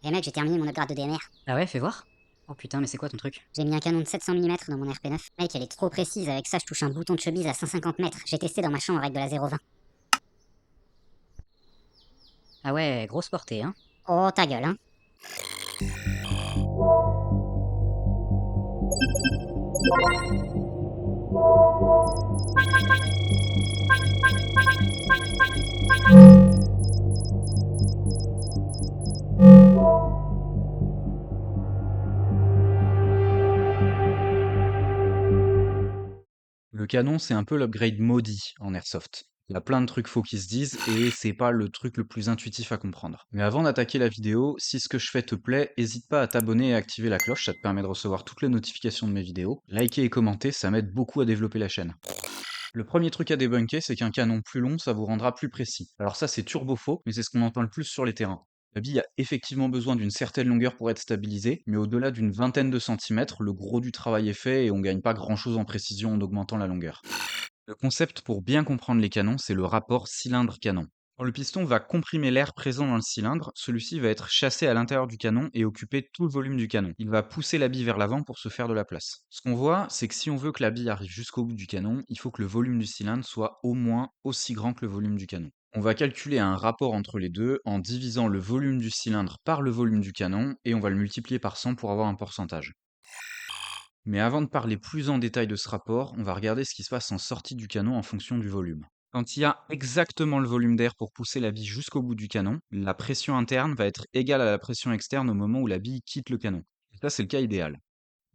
Eh mec, j'ai terminé mon upgrade de DMR. Ah ouais, fais voir. Oh putain, mais c'est quoi ton truc? J'ai mis un canon de 700 mm dans mon RP9. Mec, elle est trop précise, avec ça je touche un bouton de chemise à 150 mètres. J'ai testé dans ma chambre avec de la 0,20. Ah ouais, grosse portée, hein. Oh ta gueule, hein. Le canon, c'est un peu l'upgrade maudit en airsoft. Il y a plein de trucs faux qui se disent et c'est pas le truc le plus intuitif à comprendre. Mais avant d'attaquer la vidéo, si ce que je fais te plaît, hésite pas à t'abonner et à activer la cloche, ça te permet de recevoir toutes les notifications de mes vidéos. Liker et commenter, ça m'aide beaucoup à développer la chaîne. Le premier truc à débunker, c'est qu'un canon plus long, ça vous rendra plus précis. Alors ça, c'est turbo faux, mais c'est ce qu'on entend le plus sur les terrains. La bille a effectivement besoin d'une certaine longueur pour être stabilisée, mais au-delà d'une vingtaine de centimètres, le gros du travail est fait et on gagne pas grand-chose en précision en augmentant la longueur. Le concept pour bien comprendre les canons, c'est le rapport cylindre-canon. Quand le piston va comprimer l'air présent dans le cylindre, celui-ci va être chassé à l'intérieur du canon et occuper tout le volume du canon. Il va pousser la bille vers l'avant pour se faire de la place. Ce qu'on voit, c'est que si on veut que la bille arrive jusqu'au bout du canon, il faut que le volume du cylindre soit au moins aussi grand que le volume du canon. On va calculer un rapport entre les deux en divisant le volume du cylindre par le volume du canon et on va le multiplier par 100 pour avoir un pourcentage. Mais avant de parler plus en détail de ce rapport, on va regarder ce qui se passe en sortie du canon en fonction du volume. Quand il y a exactement le volume d'air pour pousser la bille jusqu'au bout du canon, la pression interne va être égale à la pression externe au moment où la bille quitte le canon. Et ça, c'est le cas idéal.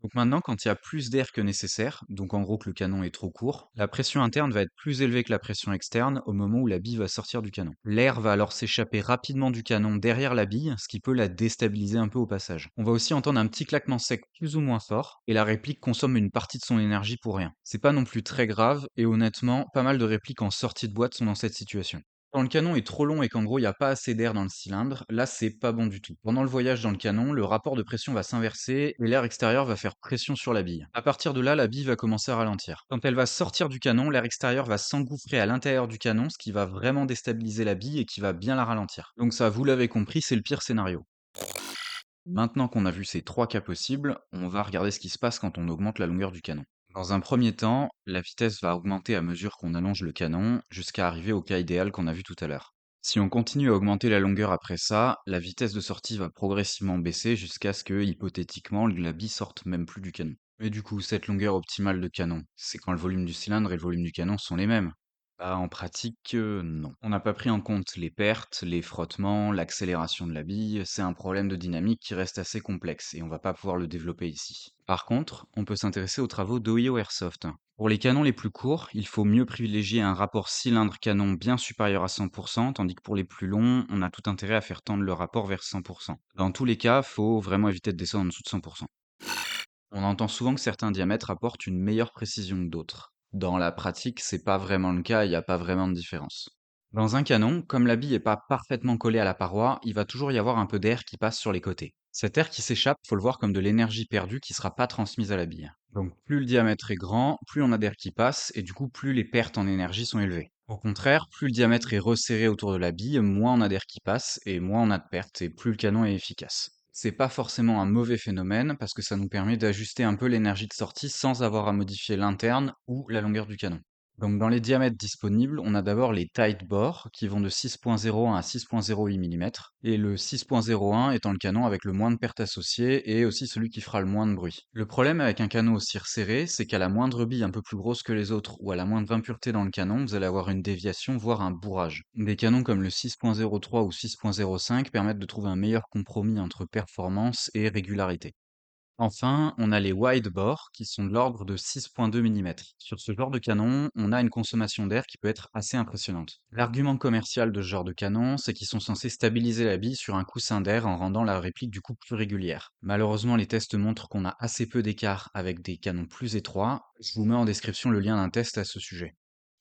Donc maintenant, quand il y a plus d'air que nécessaire, donc en gros que le canon est trop court, la pression interne va être plus élevée que la pression externe au moment où la bille va sortir du canon. L'air va alors s'échapper rapidement du canon derrière la bille, ce qui peut la déstabiliser un peu au passage. On va aussi entendre un petit claquement sec plus ou moins fort, et la réplique consomme une partie de son énergie pour rien. C'est pas non plus très grave, et honnêtement, pas mal de répliques en sortie de boîte sont dans cette situation. Quand le canon est trop long et qu'en gros il n'y a pas assez d'air dans le cylindre, là c'est pas bon du tout. Pendant le voyage dans le canon, le rapport de pression va s'inverser et l'air extérieur va faire pression sur la bille. À partir de là, la bille va commencer à ralentir. Quand elle va sortir du canon, l'air extérieur va s'engouffrer à l'intérieur du canon, ce qui va vraiment déstabiliser la bille et qui va bien la ralentir. Donc ça, vous l'avez compris, c'est le pire scénario. Maintenant qu'on a vu ces trois cas possibles, on va regarder ce qui se passe quand on augmente la longueur du canon. Dans un premier temps, la vitesse va augmenter à mesure qu'on allonge le canon, jusqu'à arriver au cas idéal qu'on a vu tout à l'heure. Si on continue à augmenter la longueur après ça, la vitesse de sortie va progressivement baisser jusqu'à ce que, hypothétiquement, la bille sorte même plus du canon. Mais du coup, cette longueur optimale de canon, c'est quand le volume du cylindre et le volume du canon sont les mêmes. Bah, en pratique, non. On n'a pas pris en compte les pertes, les frottements, l'accélération de la bille, c'est un problème de dynamique qui reste assez complexe et on va pas pouvoir le développer ici. Par contre, on peut s'intéresser aux travaux d'OIO Airsoft. Pour les canons les plus courts, il faut mieux privilégier un rapport cylindre-canon bien supérieur à 100%, tandis que pour les plus longs, on a tout intérêt à faire tendre le rapport vers 100%. Dans tous les cas, faut vraiment éviter de descendre en dessous de 100%. On entend souvent que certains diamètres apportent une meilleure précision que d'autres. Dans la pratique, c'est pas vraiment le cas, il n'y a pas vraiment de différence. Dans un canon, comme la bille n'est pas parfaitement collée à la paroi, il va toujours y avoir un peu d'air qui passe sur les côtés. Cet air qui s'échappe, faut le voir comme de l'énergie perdue qui sera pas transmise à la bille. Donc plus le diamètre est grand, plus on a d'air qui passe, et du coup plus les pertes en énergie sont élevées. Au contraire, plus le diamètre est resserré autour de la bille, moins on a d'air qui passe, et moins on a de pertes, et plus le canon est efficace. C'est pas forcément un mauvais phénomène parce que ça nous permet d'ajuster un peu l'énergie de sortie sans avoir à modifier l'interne ou la longueur du canon. Donc dans les diamètres disponibles, on a d'abord les tight bores qui vont de 6.01 à 6.08 mm et le 6.01 étant le canon avec le moins de pertes associées et aussi celui qui fera le moins de bruit. Le problème avec un canon aussi resserré, c'est qu'à la moindre bille un peu plus grosse que les autres ou à la moindre impureté dans le canon, vous allez avoir une déviation voire un bourrage. Des canons comme le 6.03 ou 6.05 permettent de trouver un meilleur compromis entre performance et régularité. Enfin, on a les wide bore qui sont de l'ordre de 6.2 mm. Sur ce genre de canon, on a une consommation d'air qui peut être assez impressionnante. L'argument commercial de ce genre de canon, c'est qu'ils sont censés stabiliser la bille sur un coussin d'air en rendant la réplique du coup plus régulière. Malheureusement, les tests montrent qu'on a assez peu d'écart avec des canons plus étroits. Je vous mets en description le lien d'un test à ce sujet.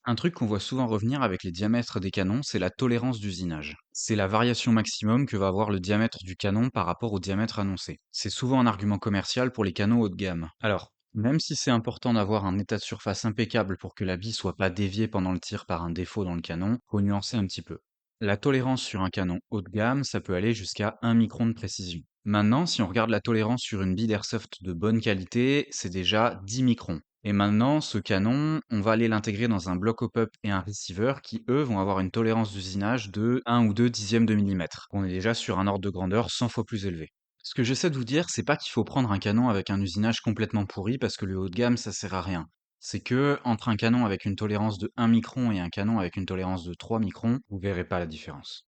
Un truc qu'on voit souvent revenir avec les diamètres des canons, c'est la tolérance d'usinage. C'est la variation maximum que va avoir le diamètre du canon par rapport au diamètre annoncé. C'est souvent un argument commercial pour les canons haut de gamme. Alors, même si c'est important d'avoir un état de surface impeccable pour que la bille soit pas déviée pendant le tir par un défaut dans le canon, faut nuancer un petit peu. La tolérance sur un canon haut de gamme, ça peut aller jusqu'à 1 micron de précision. Maintenant, si on regarde la tolérance sur une bille d'airsoft de bonne qualité, c'est déjà 10 microns. Et maintenant, ce canon, on va aller l'intégrer dans un bloc hop-up et un receiver qui, eux, vont avoir une tolérance d'usinage de 1 ou 2 dixièmes de millimètre. On est déjà sur un ordre de grandeur 100 fois plus élevé. Ce que j'essaie de vous dire, c'est pas qu'il faut prendre un canon avec un usinage complètement pourri parce que le haut de gamme, ça sert à rien. C'est que entre un canon avec une tolérance de 1 micron et un canon avec une tolérance de 3 microns, vous verrez pas la différence.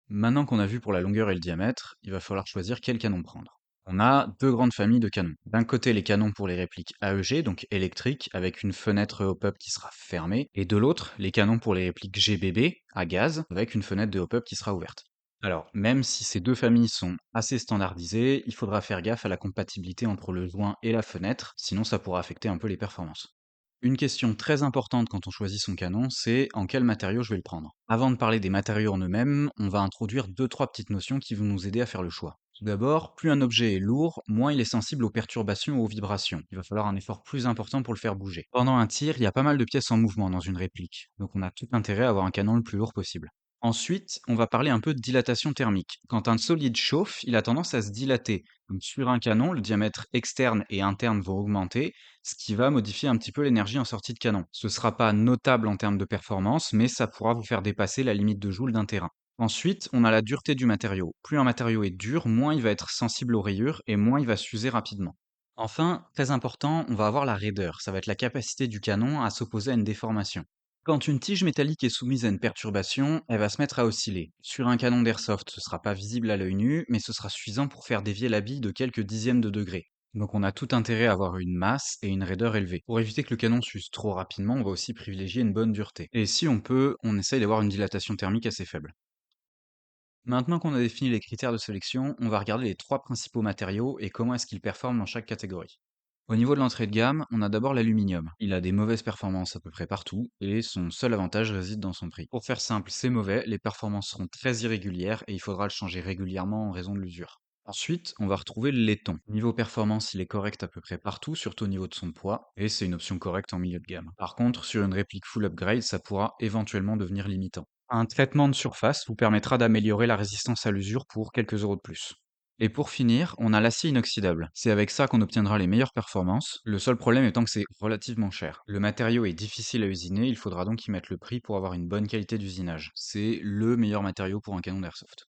Maintenant qu'on a vu pour la longueur et le diamètre, il va falloir choisir quel canon prendre. On a deux grandes familles de canons. D'un côté, les canons pour les répliques AEG, donc électriques, avec une fenêtre hop-up qui sera fermée, et de l'autre, les canons pour les répliques GBB, à gaz, avec une fenêtre de hop-up qui sera ouverte. Alors, même si ces deux familles sont assez standardisées, il faudra faire gaffe à la compatibilité entre le joint et la fenêtre, sinon ça pourra affecter un peu les performances. Une question très importante quand on choisit son canon, c'est en quel matériau je vais le prendre. Avant de parler des matériaux en eux-mêmes, on va introduire deux trois petites notions qui vont nous aider à faire le choix. Tout d'abord, plus un objet est lourd, moins il est sensible aux perturbations ou aux vibrations. Il va falloir un effort plus important pour le faire bouger. Pendant un tir, il y a pas mal de pièces en mouvement dans une réplique, donc on a tout intérêt à avoir un canon le plus lourd possible. Ensuite, on va parler un peu de dilatation thermique. Quand un solide chauffe, il a tendance à se dilater. Donc sur un canon, le diamètre externe et interne vont augmenter, ce qui va modifier un petit peu l'énergie en sortie de canon. Ce ne sera pas notable en termes de performance, mais ça pourra vous faire dépasser la limite de joule d'un terrain. Ensuite, on a la dureté du matériau. Plus un matériau est dur, moins il va être sensible aux rayures et moins il va s'user rapidement. Enfin, très important, on va avoir la raideur. Ça va être la capacité du canon à s'opposer à une déformation. Quand une tige métallique est soumise à une perturbation, elle va se mettre à osciller. Sur un canon d'airsoft, ce sera pas visible à l'œil nu, mais ce sera suffisant pour faire dévier la bille de quelques dixièmes de degrés. Donc on a tout intérêt à avoir une masse et une raideur élevée. Pour éviter que le canon s'use trop rapidement, on va aussi privilégier une bonne dureté. Et si on peut, on essaye d'avoir une dilatation thermique assez faible. Maintenant qu'on a défini les critères de sélection, on va regarder les trois principaux matériaux et comment est-ce qu'ils performent dans chaque catégorie. Au niveau de l'entrée de gamme, on a d'abord l'aluminium. Il a des mauvaises performances à peu près partout, et son seul avantage réside dans son prix. Pour faire simple, c'est mauvais, les performances seront très irrégulières et il faudra le changer régulièrement en raison de l'usure. Ensuite, on va retrouver le laiton. Niveau performance, il est correct à peu près partout, surtout au niveau de son poids, et c'est une option correcte en milieu de gamme. Par contre, sur une réplique full upgrade, ça pourra éventuellement devenir limitant. Un traitement de surface vous permettra d'améliorer la résistance à l'usure pour quelques euros de plus. Et pour finir, on a l'acier inoxydable. C'est avec ça qu'on obtiendra les meilleures performances, le seul problème étant que c'est relativement cher. Le matériau est difficile à usiner, il faudra donc y mettre le prix pour avoir une bonne qualité d'usinage. C'est le meilleur matériau pour un canon d'airsoft.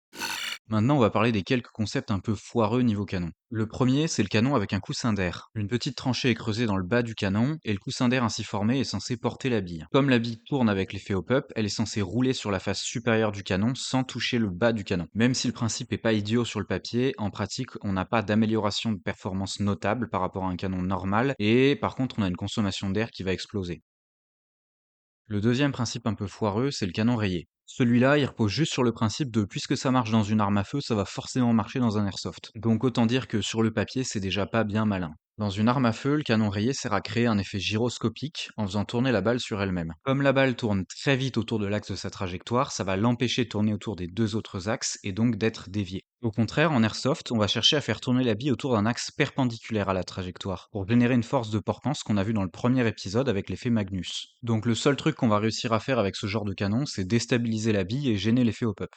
Maintenant, on va parler des quelques concepts un peu foireux niveau canon. Le premier, c'est le canon avec un coussin d'air. Une petite tranchée est creusée dans le bas du canon, et le coussin d'air ainsi formé est censé porter la bille. Comme la bille tourne avec l'effet hop-up, elle est censée rouler sur la face supérieure du canon sans toucher le bas du canon. Même si le principe est pas idiot sur le papier, en pratique, on n'a pas d'amélioration de performance notable par rapport à un canon normal, et par contre, on a une consommation d'air qui va exploser. Le deuxième principe un peu foireux, c'est le canon rayé. Celui-là, il repose juste sur le principe de puisque ça marche dans une arme à feu, ça va forcément marcher dans un airsoft. Donc autant dire que sur le papier, c'est déjà pas bien malin. Dans une arme à feu, le canon rayé sert à créer un effet gyroscopique en faisant tourner la balle sur elle-même. Comme la balle tourne très vite autour de l'axe de sa trajectoire, ça va l'empêcher de tourner autour des deux autres axes et donc d'être dévié. Au contraire, en airsoft, on va chercher à faire tourner la bille autour d'un axe perpendiculaire à la trajectoire, pour générer une force de portance qu'on a vu dans le premier épisode avec l'effet Magnus. Donc le seul truc qu'on va réussir à faire avec ce genre de canon, c'est déstabiliser la bille et gêner l'effet hop-up.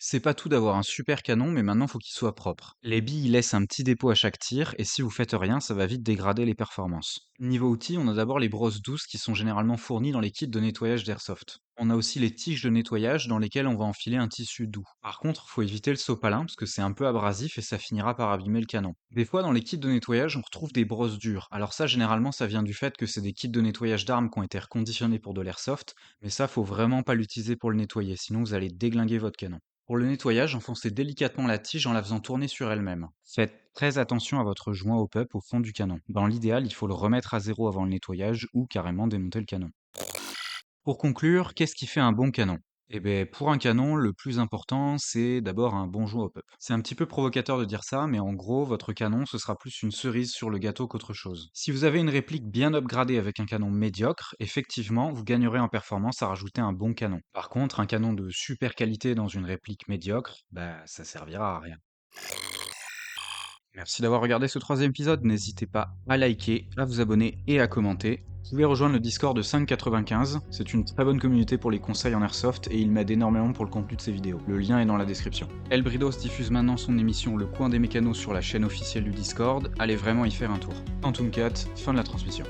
C'est pas tout d'avoir un super canon, mais maintenant faut qu'il soit propre. Les billes laissent un petit dépôt à chaque tir, et si vous faites rien, ça va vite dégrader les performances. Niveau outils, on a d'abord les brosses douces qui sont généralement fournies dans les kits de nettoyage d'airsoft. On a aussi les tiges de nettoyage dans lesquelles on va enfiler un tissu doux. Par contre, faut éviter le sopalin parce que c'est un peu abrasif et ça finira par abîmer le canon. Des fois, dans les kits de nettoyage, on retrouve des brosses dures. Alors ça, généralement, ça vient du fait que c'est des kits de nettoyage d'armes qui ont été reconditionnés pour de l'airsoft, mais ça, faut vraiment pas l'utiliser pour le nettoyer, sinon vous allez déglinguer votre canon. Pour le nettoyage, enfoncez délicatement la tige en la faisant tourner sur elle-même. Faites très attention à votre joint hop-up au fond du canon. Dans l'idéal, il faut le remettre à zéro avant le nettoyage ou carrément démonter le canon. Pour conclure, qu'est-ce qui fait un bon canon? Eh bien, pour un canon, le plus important, c'est d'abord un bon joint hop-up. C'est un petit peu provocateur de dire ça, mais en gros, votre canon, ce sera plus une cerise sur le gâteau qu'autre chose. Si vous avez une réplique bien upgradée avec un canon médiocre, effectivement, vous gagnerez en performance à rajouter un bon canon. Par contre, un canon de super qualité dans une réplique médiocre, bah, ça servira à rien. Merci d'avoir regardé ce 3e épisode, n'hésitez pas à liker, à vous abonner et à commenter. Vous pouvez rejoindre le Discord de 595, c'est une très bonne communauté pour les conseils en airsoft et il m'aide énormément pour le contenu de ces vidéos. Le lien est dans la description. Elbridos diffuse maintenant son émission Le Coin des Mécanos sur la chaîne officielle du Discord, allez vraiment y faire un tour. Quantum Cat, fin de la transmission.